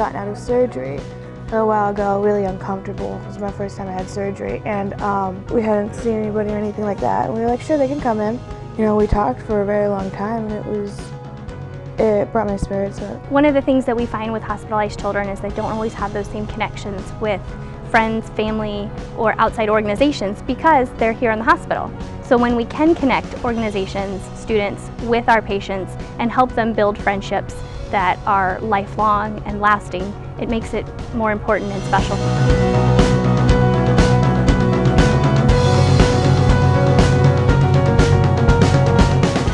gotten out of surgery a while ago, really uncomfortable. It was my first time I had surgery, and we hadn't seen anybody or anything like that. And we were like, sure, they can come in. You know, we talked for a very long time, and it brought my spirits up. One of the things that we find with hospitalized children is they don't always have those same connections with friends, family, or outside organizations because they're here in the hospital. So when we can connect organizations, students with our patients and help them build friendships that are lifelong and lasting, it makes it more important and special.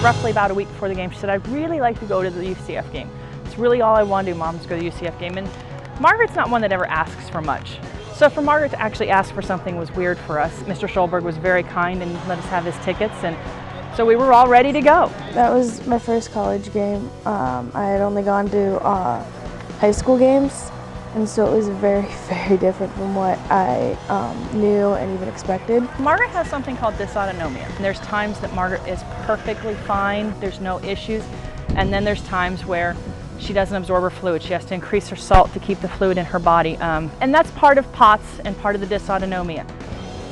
Roughly about a week before the game, she said, I'd really like to go to the UCF game. It's really all I want to do, Mom, is go to the UCF game. And Margaret's not one that ever asks for much. So for Margaret to actually ask for something was weird for us. Mr. Schulberg was very kind and let us have his tickets, and so we were all ready to go. That was my first college game. I had only gone to high school games, and so it was very, very different from what I knew and even expected. Margaret has something called dysautonomia. And there's times that Margaret is perfectly fine, there's no issues, and then there's times where she doesn't absorb her fluid. She has to increase her salt to keep the fluid in her body. And that's part of POTS and part of the dysautonomia.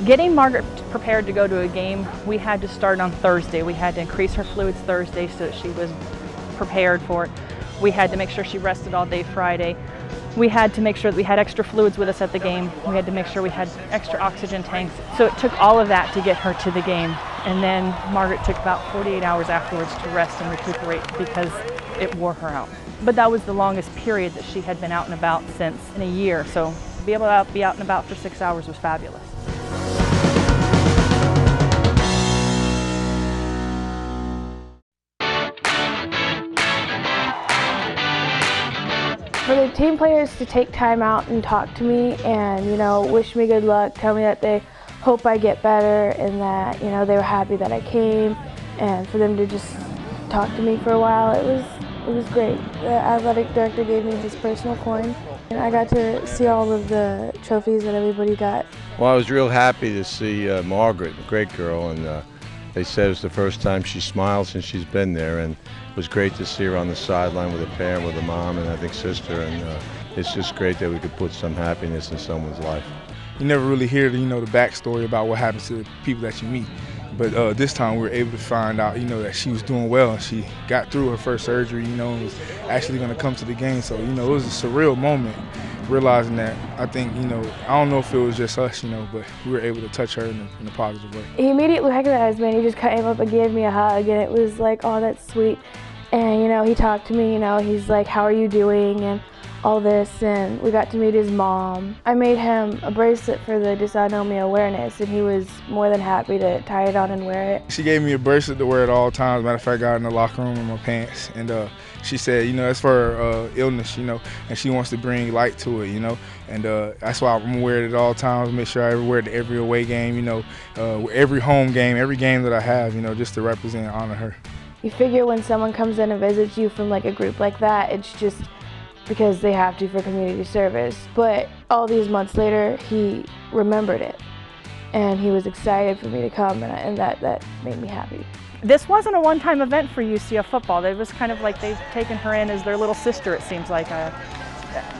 Getting Margaret prepared to go to a game, we had to start on Thursday. We had to increase her fluids Thursday so that she was prepared for it. We had to make sure she rested all day Friday. We had to make sure that we had extra fluids with us at the game. We had to make sure we had extra oxygen tanks. So it took all of that to get her to the game. And then Margaret took about 48 hours afterwards to rest and recuperate because it wore her out. But that was the longest period that she had been out and about since in a year. So to be able to be out and about for 6 hours was fabulous. For the team players to take time out and talk to me and, you know, wish me good luck, tell me that they hope I get better and that, you know, they were happy that I came, and for them to just talk to me for a while, it was great. The athletic director gave me his personal coin, and I got to see all of the trophies that everybody got. Well, I was real happy to see Margaret, a great girl, and they said it was the first time she smiled since she's been there, and it was great to see her on the sideline with a parent, with a mom, and I think sister, and it's just great that we could put some happiness in someone's life. You never really hear, you know, the backstory about what happens to the people that you meet. But this time we were able to find out, you know, that she was doing well and she got through her first surgery, you know, and was actually going to come to the game. So, you know, it was a surreal moment realizing that. I think, you know, I don't know if it was just us, you know, but we were able to touch her in a positive way. He immediately recognized me and he just came up and gave me a hug, and it was like, oh, that's sweet. And, you know, he talked to me, you know, he's like, how are you doing? And all this, and we got to meet his mom. I made him a bracelet for the dysautonomia awareness, and he was more than happy to tie it on and wear it. She gave me a bracelet to wear at all times. Matter of fact, I got in the locker room in my pants, and she said, you know, that's for her illness, you know, and she wants to bring light to it, you know, and that's why I'm gonna wear it at all times. Make sure I wear it to every away game, you know, every home game, every game that I have, you know, just to represent and honor her. You figure when someone comes in and visits you from like a group like that, it's just because they have to for community service. But all these months later, he remembered it, and he was excited for me to come, and that made me happy. This wasn't a one-time event for UCF football. It was kind of like they've taken her in as their little sister, it seems like.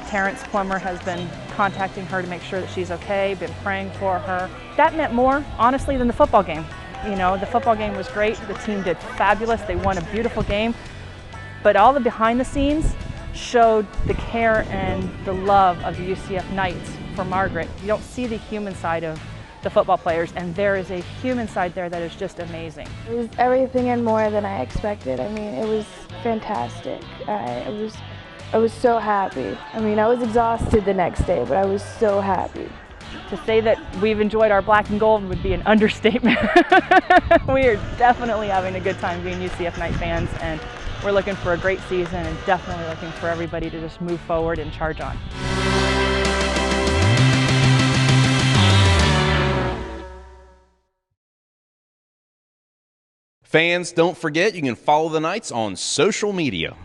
Terrence Plummer has been contacting her to make sure that she's okay, been praying for her. That meant more, honestly, than the football game. You know, the football game was great. The team did fabulous. They won a beautiful game. But all the behind the scenes showed the care and the love of the UCF Knights for Margaret. You don't see the human side of the football players, and there is a human side there that is just amazing. It was everything and more than I expected. I mean, it was fantastic. I was so happy. I mean, I was exhausted the next day, but I was so happy. To say that we've enjoyed our black and gold would be an understatement. We are definitely having a good time being UCF Knight fans, and we're looking for a great season and definitely looking for everybody to just move forward and charge on. Fans, don't forget you can follow the Knights on social media.